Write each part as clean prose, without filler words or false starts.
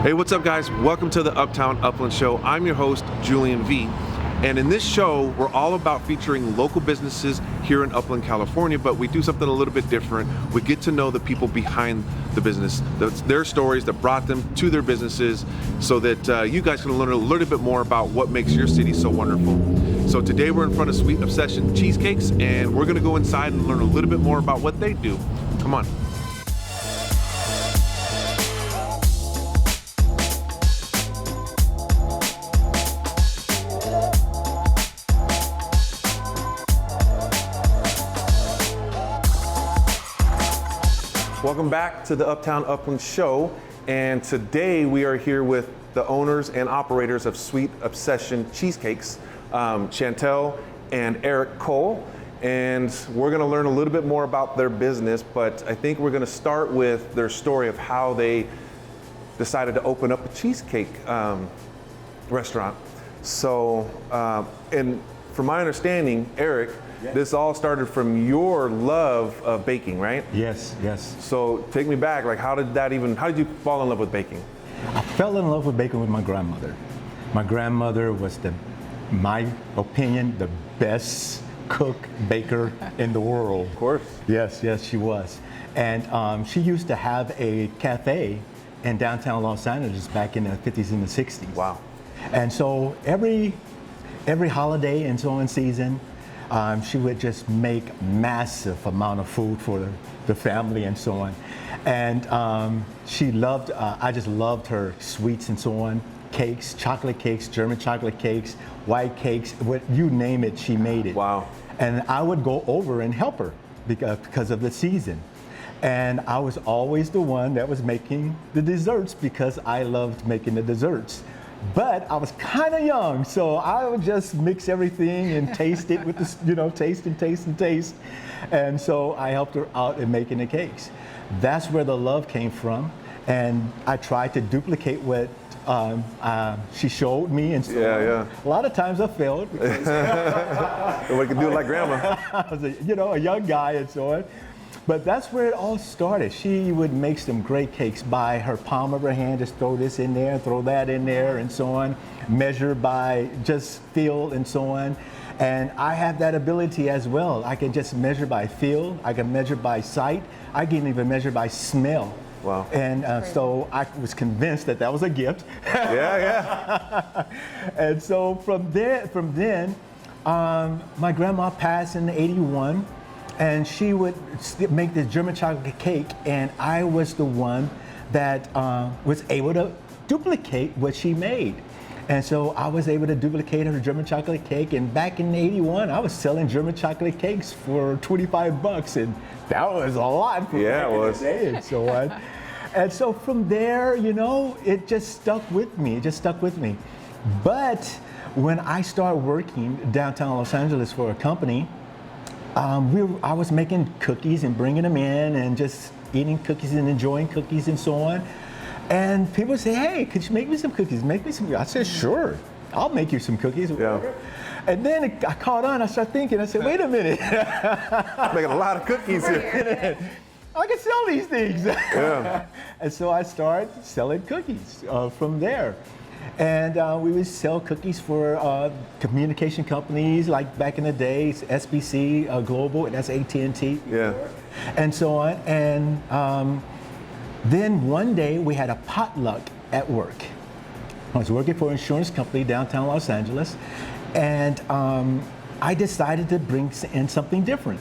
Hey, what's up, guys? Welcome to the Upland Show. I'm your host, Julian V. And in this show, we're all about featuring local businesses here in Upland, California, but we do something a little bit different. We get to know the people behind the business, their stories that brought them to their businesses, so that you guys can learn a little bit more about what makes your city so wonderful. So today we're in front of Sweet Obsession Cheesecakes, and we're gonna go inside and learn a little bit more about what they do. Come on. Welcome back to the Upland Show, and today we are here with the owners and operators of Sweet Obsession Cheesecakes, Chantel and Erick Cole, and we're going to learn a little bit more about their business, but I think we're going to start with their story of how they decided to open up a cheesecake restaurant. So, and from my understanding, Erick, this all started from your love of baking, right? Yes, yes. So take me back, like how did you fall in love with baking? I fell in love with baking with my grandmother. My grandmother was my opinion, the best baker in the world. Of course. Yes, yes, she was. And she used to have a cafe in downtown Los Angeles back in the 50s and the 60s. Wow. And so every holiday and so on season, she would just make massive amount of food for the family and so on. And she loved, I just loved her sweets and so on, cakes, chocolate cakes, German chocolate cakes, white cakes, you name it, she made it. Wow. And I would go over and help her because of the season. And I was always the one that was making the desserts because I loved making the desserts. But I was kind of young, so I would just mix everything and taste it with taste and taste and taste. And so I helped her out in making the cakes. That's where the love came from. And I tried to duplicate what she showed me. And so yeah. A lot of times I failed because Nobody could do it like grandma. I was a young guy and so on. But that's where it all started. She would make some great cakes by her palm of her hand, just throw this in there, throw that in there, and so on. Measure by just feel and so on. And I have that ability as well. I can just measure by feel. I can measure by sight. I can even measure by smell. Wow. And so I was convinced that was a gift. Yeah. And so from then, my grandma passed in '81. And she would make this German chocolate cake, and I was the one that was able to duplicate what she made. And so I was able to duplicate her German chocolate cake, and back in '81, I was selling German chocolate cakes for $25, and that was a lot for yeah, it was. And so on. And so from there, it just stuck with me. But when I started working downtown Los Angeles for a company, I was making cookies and bringing them in and just eating cookies and enjoying cookies and so on. And people say, hey, could you make me some cookies? I said, sure, I'll make you some cookies. Yeah. And then I caught on, I started thinking, I said, wait a minute. Making a lot of cookies here. I can sell these things. Yeah. And so I started selling cookies from there. And we would sell cookies for communication companies, like back in the days, SBC Global, and that's AT&T. Yeah. And so on. And then one day we had a potluck at work. I was working for an insurance company downtown Los Angeles, and I decided to bring in something different.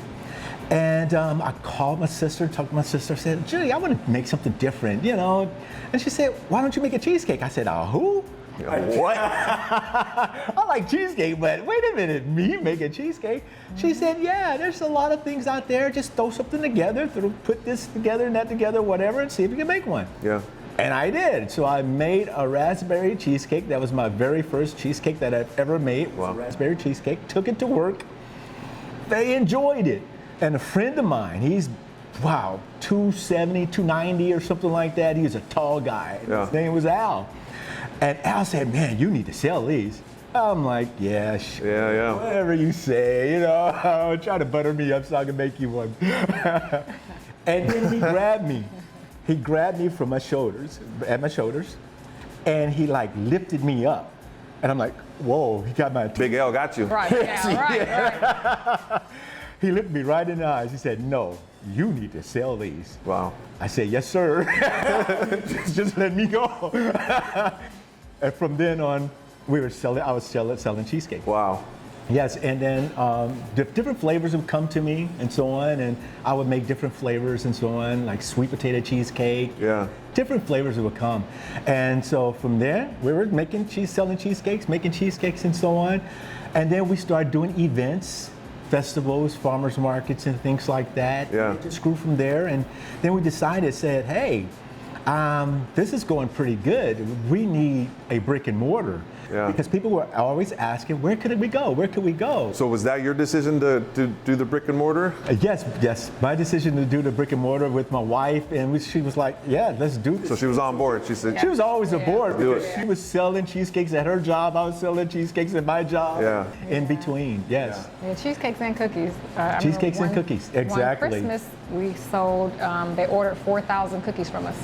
And I called my sister, talked to my sister, said, Julie, I want to make something different, And she said, why don't you make a cheesecake? I said, who? What? I like cheesecake, but wait a minute, me make a cheesecake? She said, yeah, there's a lot of things out there. Just throw something together, put this together and that together, whatever, and see if you can make one. Yeah. And I did. So I made a raspberry cheesecake. That was my very first cheesecake that I've ever made. Wow. It was a raspberry cheesecake. Took it to work. They enjoyed it. And a friend of mine, he's 270, 290 or something like that. He was a tall guy. Yeah. His name was Al. And Al said, man, you need to sell these. I'm like, yeah, whatever you say, try to butter me up so I can make you one. And then he grabbed me. He grabbed me from my shoulders, and he like lifted me up. And I'm like, whoa, he got my attention. Big L got you. Right, yeah, right. He looked me right in the eyes. He said, no, you need to sell these. Wow. I said, yes, sir. just let me go. And from then on, I was selling cheesecake. Wow. Yes, and then different flavors would come to me and so on, and I would make different flavors and so on, like sweet potato cheesecake. Yeah. Different flavors would come. And so from there, we were selling cheesecakes, making cheesecakes and so on. And then we started doing events, festivals, farmers markets and things like that. Yeah. It just grew from there. And then we said, hey, this is going pretty good. We need a brick and mortar. Yeah. Because people were always asking, where could we go? Where could we go? So was that your decision to do the brick and mortar? Yes. My decision to do the brick and mortar with my wife, and she was like, yeah, let's do this. So she was on board. She said, She was always aboard Do because it. she was selling cheesecakes at her job. I was selling cheesecakes at my job. Yeah. In between, yes. Yeah, cheesecakes and cookies. I remember Cheesecakes and cookies, exactly. One Christmas, we sold, they ordered 4,000 cookies from us.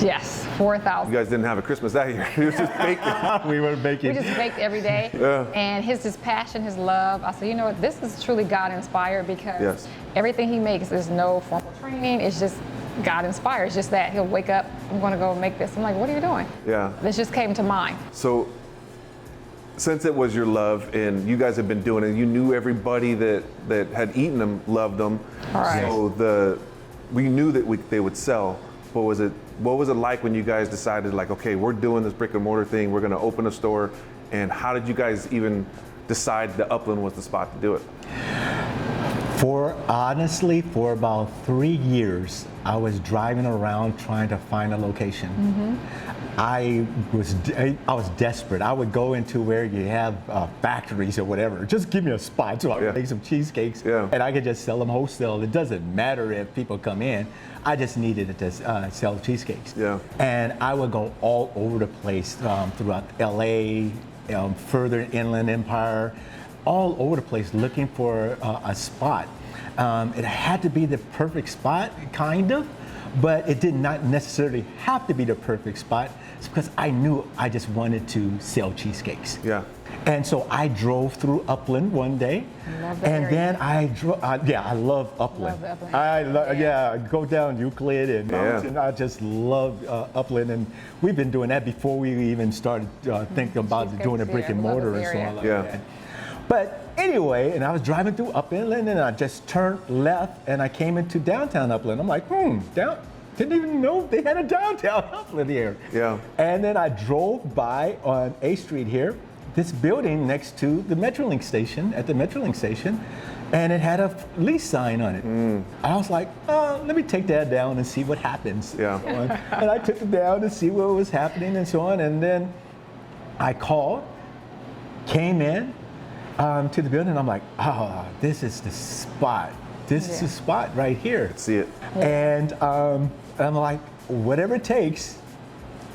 Yes, 4,000. you guys didn't have a Christmas that year. It was just baking. We were baking. We just baked every day. Yeah. And his passion, his love, I said, you know what, this is truly God inspired because Yes. everything he makes, there's no formal training. It's just God inspired. It's just that he'll wake up, I'm going to go make this. I'm like, what are you doing? Yeah. This just came to mind. So since it was your love and you guys had been doing it, you knew everybody that had eaten them loved them. All right. So we knew that they would sell. What was it like when you guys decided, like, okay, we're doing this brick and mortar thing, we're going to open a store, and how did you guys even decide that Upland was the spot to do it? Honestly, for about 3 years, I was driving around trying to find a location. I was desperate. I would go into where you have factories or whatever. Just give me a spot so I can make some cheesecakes, and I could just sell them wholesale. It doesn't matter if people come in. I just needed to sell cheesecakes. Yeah. And I would go all over the place throughout LA, further inland empire, all over the place looking for a spot. It had to be the perfect spot, kind of, but it did not necessarily have to be the perfect spot. It's because I knew I just wanted to sell cheesecakes. Yeah. And so I drove through Upland one day, Love the and area. then I drove. I love Upland. Love Upland. I go down Euclid and Mountain. I just love Upland, and we've been doing that before we even started thinking about Cheesecakes, doing a brick and love mortar this and so area. on like Yeah. that. But anyway, and I was driving through Upland, and I just turned left, and I came into downtown Upland. I'm like, didn't even know they had a downtown Upland here. Yeah. And then I drove by on A Street here, this building next to the Metrolink station, and it had a lease sign on it. I was like, let me take that down and see what happens. Yeah. And I took it down to see what was happening and so on, and then I called, came in to the building, and I'm like, this is the spot. This is the spot right here. See it. And I'm like, whatever it takes,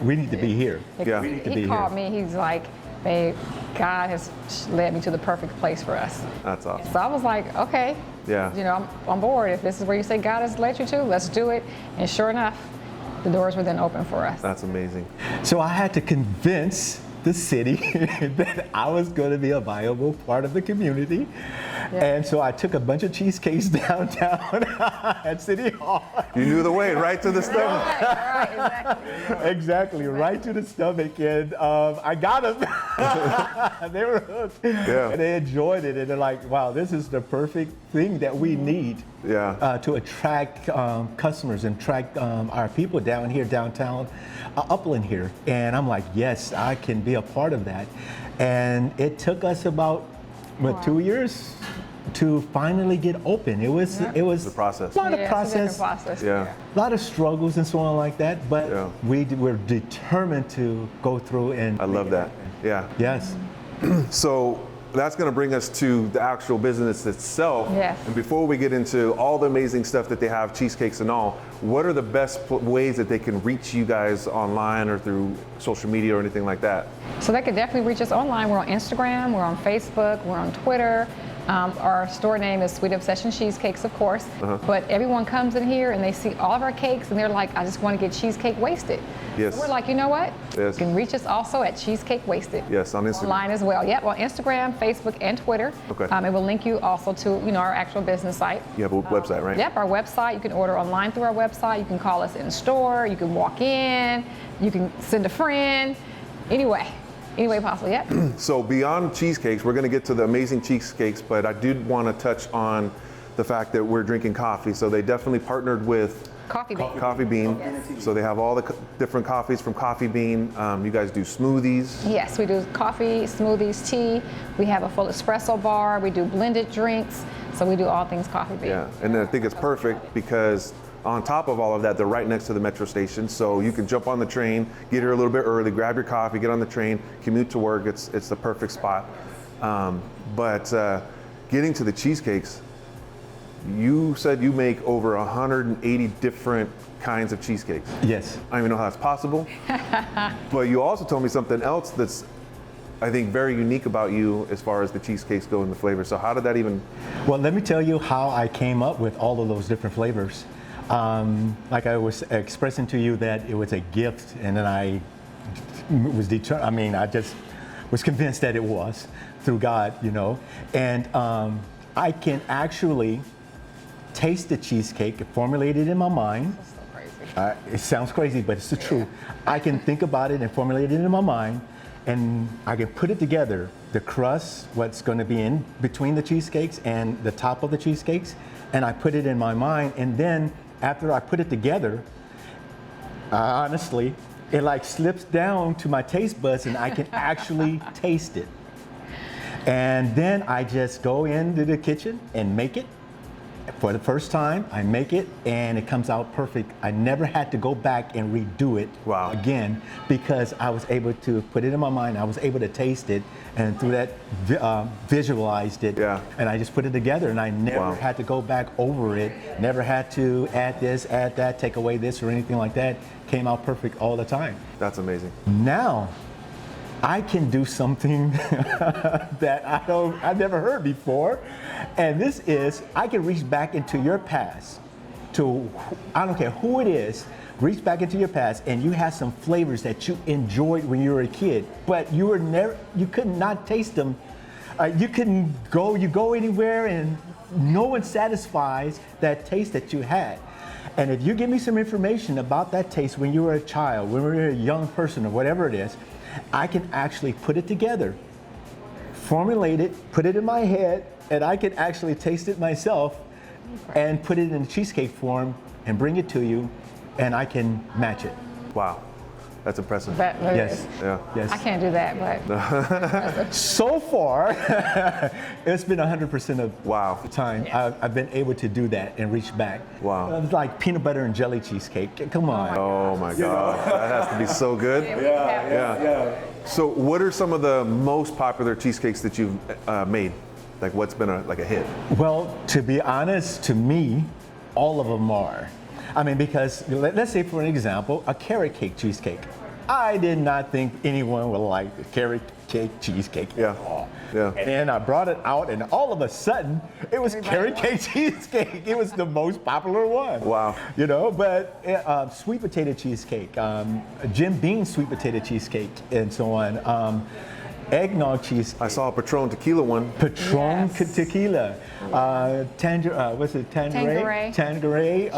we need to be here. Yeah. We need to He be called here. me, he's like, babe, God has led me to the perfect place for us. That's awesome. So I was like, okay, Yeah. you know, I'm on board. If this is where you say God has led you to, let's do it. And sure enough, the doors were then open for us. That's amazing. So I had to convince the city that I was going to be a viable part of the community. And so I took a bunch of cheesecakes downtown at City Hall. You knew the way, right to the stomach. Right, exactly. Exactly, right to the stomach, and I got them. They were hooked, and they enjoyed it, and they're like, "Wow, this is the perfect thing that we need to attract customers and attract our people down here, downtown Upland here." And I'm like, "Yes, I can be a part of that." And it took us about 2 years to finally get open. It was The process. a lot of It's a process. different process. Yeah. A lot of struggles and so on like that, but we were determined to go through and I love that. Yeah. Yes. So that's going to bring us to the actual business itself. Yes. And before we get into all the amazing stuff that they have, cheesecakes and all, what are the best ways that they can reach you guys online or through social media or anything like that? So they could definitely reach us online. We're on Instagram, we're on Facebook, we're on Twitter. Our store name is Sweet Obsession Cheesecakes, of course. But everyone comes in here and they see all of our cakes and they're like, I just want to get cheesecake wasted. Yes. So we're like, you know what? Yes. You can reach us also at Cheesecake Wasted. Yes, on Instagram. Online as well. Yep, on Instagram, Facebook, and Twitter. Okay. It will link you also to our actual business site. You have a website, right? Yep, our website. You can order online through our website. You can call us in store. You can walk in. You can send a friend. Any way possible. Yep. So beyond cheesecakes, we're going to get to the amazing cheesecakes, but I did want to touch on the fact that we're drinking coffee. So they definitely partnered with Coffee Bean. Coffee Bean. So they have all the different coffees from Coffee Bean. You guys do smoothies. Yes, we do coffee, smoothies, tea. We have a full espresso bar. We do blended drinks. So we do all things Coffee Bean. Yeah, and I think it's perfect because on top of all of that, they're right next to the metro station. So you can jump on the train, get here a little bit early, grab your coffee, get on the train, commute to work. It's the perfect spot. But getting to the cheesecakes, you said you make over 180 different kinds of cheesecakes. Yes. I don't even know how that's possible. But you also told me something else that's, I think, very unique about you as far as the cheesecakes go and the flavor. So how did that even? Well, let me tell you how I came up with all of those different flavors. Like I was expressing to you that it was a gift, and then I was I just was convinced that it was through God, And I can actually taste the cheesecake, formulate it in my mind. That's so crazy. It sounds crazy, but it's the truth. I can think about it and formulate it in my mind, and I can put it together. The crust, what's going to be in between the cheesecakes and the top of the cheesecakes, and I put it in my mind. And then after I put it together, honestly, it like slips down to my taste buds, and I can actually taste it. And then I just go into the kitchen and make it. For the first time, I make it and it comes out perfect. I never had to go back and redo it again because I was able to put it in my mind. I was able to taste it, and through that visualized it. Yeah. And I just put it together, and I never had to go back over it. Never had to add this, add that, take away this or anything like that. Came out perfect all the time. That's amazing. Now, I can do something that I've never heard before, and this is I can reach back into your past. I don't care who it is, reach back into your past, and you had some flavors that you enjoyed when you were a kid, but you could not taste them. You go anywhere, and no one satisfies that taste that you had. And if you give me some information about that taste when you were a child, when you were a young person, or whatever it is, I can actually put it together, formulate it, put it in my head, and I can actually taste it myself and put it in cheesecake form and bring it to you, and I can match it. Wow, that's impressive. Yes. Yeah. Yes. I can't do that, but So far, it's been 100% of Wow. the time I've been able to do that and reach back. Wow. It's like peanut butter and jelly cheesecake. Come on. Oh my God, that has to be so good. Yeah. So what are some of the most popular cheesecakes that you've made? Like what's been a hit? Well, to be honest, to me, all of them are. I mean, because let's say, for an example, a carrot cake cheesecake. I did not think anyone would like the carrot cake cheesecake at all. Yeah. And then I brought it out, and all of a sudden, it was carrot cake cheesecake. It was the most popular one. Wow. But sweet potato cheesecake, Jim Beam sweet potato cheesecake, and so on. Eggnog cheesecake. I saw a Patron tequila one. Patron Yes. tequila, what's it? Tanqueray. Tanqueray,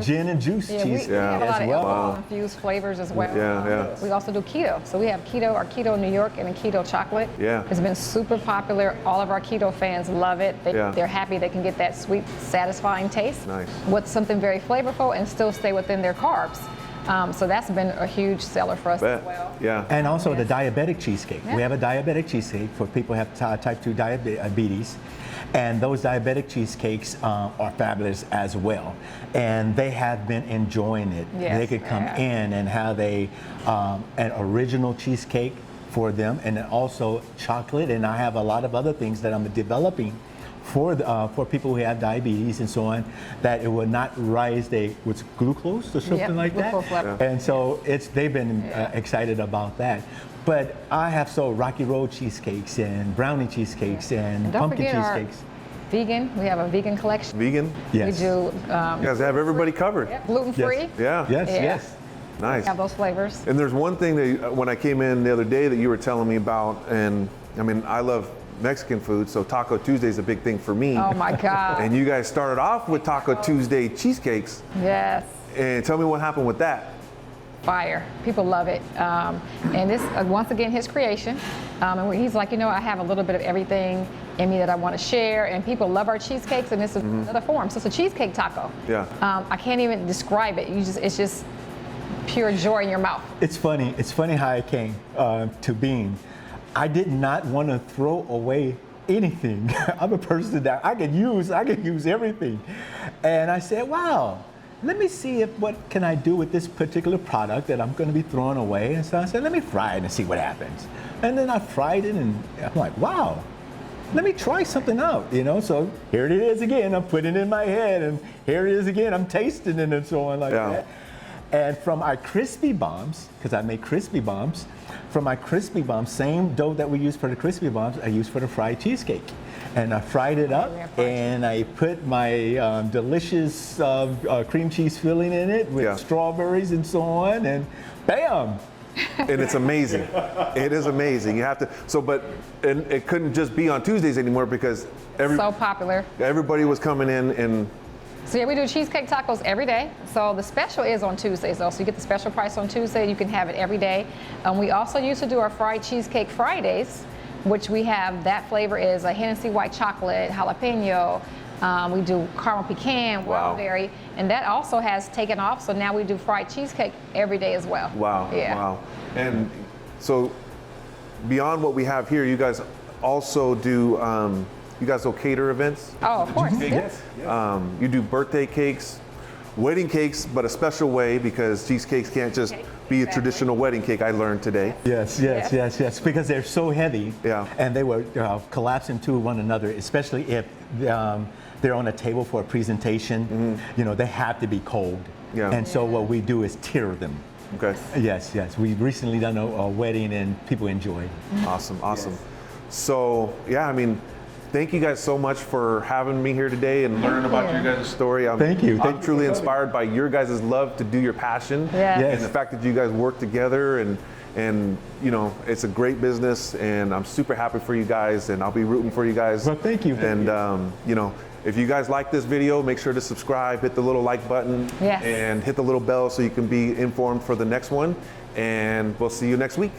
gin and juice yeah, cheese we have a lot as of well. alcohol-infused flavors as well. Yeah. We also do keto. So we have keto, our keto New York, and a keto chocolate. Yeah. It's been super popular. All of our keto fans love it. They're happy they can get that sweet, satisfying taste Nice. with something very flavorful and still stay within their carbs. So that's been a huge seller for us as well. Yeah. And also the diabetic cheesecake. Yeah. We have a diabetic cheesecake for people who have type 2 diabetes. And those diabetic cheesecakes are fabulous as well. And they have been enjoying it. Yes, they could come in and have an original cheesecake for them, and then also chocolate. And I have a lot of other things that I'm developing for people who have diabetes and so on, that it will not rise what's glucose or something like that. Glucose level. And so they've been excited about that. But I have Rocky Road cheesecakes and brownie cheesecakes and Don't pumpkin forget cheesecakes. vegan. We have a vegan collection. Vegan? Yes. We do You guys have everybody covered. gluten-free. Yeah. Yes, Yeah. yes. Nice. Have those flavors. And there's one thing that when I came in the other day that you were telling me about, and I mean, I love Mexican food, so Taco Tuesday is a big thing for me. Oh my God. And you guys started off with Taco Tuesday cheesecakes. Yes. And tell me what happened with that. Fire. People love it. And this, once again, his creation. And he's like, I have a little bit of everything in me that I want to share. And people love our cheesecakes, and this is another form. So it's a cheesecake taco. Yeah. I can't even describe it. It's just pure joy in your mouth. It's funny. It's funny how I came to being. I did not want to throw away anything. I'm a person that I could use everything. And I said, wow, let me see what can I do with this particular product that I'm going to be throwing away. And so I said, let me fry it and see what happens. And then I fried it, and I'm like, wow, let me try something out, So here it is again. I'm putting it in my head, and here it is again. I'm tasting it and so on like that. And from our crispy bombs, because I make crispy bombs, from my crispy bombs, same dough that we use for the crispy bombs, I use for the fried cheesecake. And I fried it up, and I put my delicious cream cheese filling in it with strawberries and so on, and bam! And it's amazing. It is amazing. You have to, and it couldn't just be on Tuesdays anymore because So popular. everybody was coming in and So yeah, we do cheesecake tacos every day. So the special is on Tuesdays though. So you get the special price on Tuesday. You can have it every day. We also used to do our fried cheesecake Fridays, which we have, that flavor is a Hennessy white chocolate, jalapeno. We do caramel pecan, wildberry, and that also has taken off. So now we do fried cheesecake every day as well. Wow. Yeah. Wow. And so beyond what we have here, you guys also do, you guys will cater events? Oh, of course. Yes. You do birthday cakes, wedding cakes, but a special way because cheesecakes can't just be a traditional wedding cake, I learned today. Yes, because they're so heavy, and they will collapse into one another, especially if they're on a table for a presentation. They have to be cold. And so what we do is tier them. Okay. Yes. We've recently done a wedding, and people enjoy. Awesome. So, thank you guys so much for having me here today and learning about your guys' story. Thank you. I'm truly inspired by your guys' love to do your passion and the fact that you guys work together and it's a great business, and I'm super happy for you guys, and I'll be rooting for you guys. Well, thank you. And if you guys like this video, make sure to subscribe, hit the little like button, and hit the little bell so you can be informed for the next one. And we'll see you next week.